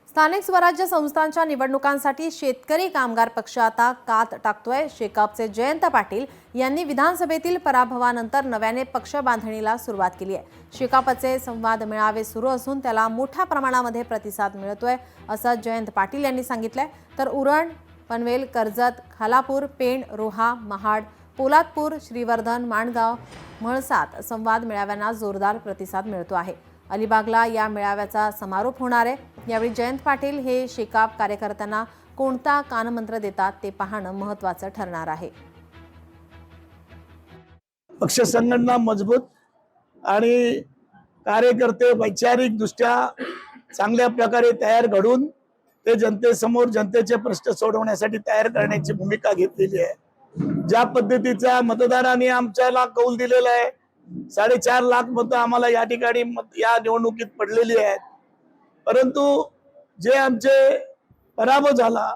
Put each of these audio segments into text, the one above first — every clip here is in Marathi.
स्थानिक स्वराज्य संस्थांच्या निवडणुकांसाठी शेतकरी कामगार पक्ष आता कात टाकतोय। शेकापचे जयंत पाटील यांनी विधानसभेतील पराभवानंतर नव्याने पक्ष बांधणीला सुरुवात केली आहे। शेकापचे संवाद मेळावे सुरू असून त्याला मोठ्या प्रमाणामध्ये प्रतिसाद मिळतोय असं जयंत पाटील यांनी सांगितलंय। तर उरण, पनवेल, कर्जत, खालापूर, पेण, रोहा, महाड, पोलादपूर, श्रीवर्धन, माणगाव, म्हळसात संवाद मेळाव्यांना जोरदार प्रतिसाद मिळतो आहे। अलिबागला या मेळाव्याचा समारोप होणार आहे। यावेळी जयंत पाटील हे शेकाप कार्यकर्त्यांना कोणता कानमंत्र देतात ते पाहणं महत्त्वाचं ठरणार आहे। पक्ष संघटना मजबूत आणि कार्यकर्ते वैचारिक दृष्ट्या चांगल्या प्रकारे तयार घडून ते जनतेसमोर जनतेचे प्रश्न सोडवण्यासाठी तयार करण्याची भूमिका घेतलेली आहे। ज्या पद्धतीचा मतदारांनी आमच्याला कौल दिलेला आहे, 4.5 लाख मतं आम्हाला या ठिकाणी या निवडणुकीत पडलेली आहेत। परंतु जे आमचे पराभव झाला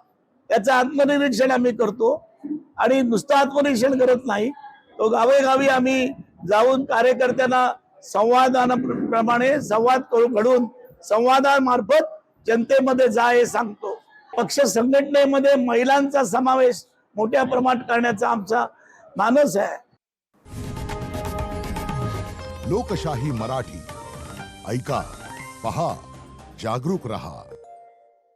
त्याचं आत्मनिरीक्षण आम्ही करतो आणि नुसतं आत्मनिरीक्षण करत नाही, तो गावेगावी आम्ही जाऊन कार्यकर्त्यांना संवादाप्रमाणे संवाद घडून संवादामार्फत जनतेमध्ये जा हे सांगतो। पक्ष संघटनेमध्ये महिलांचा समावेश मोठ्या प्रमाणात करण्याचा आमचा मानस आहे। लोकशाही मराठी ऐका, पहा, जागरूक रहा।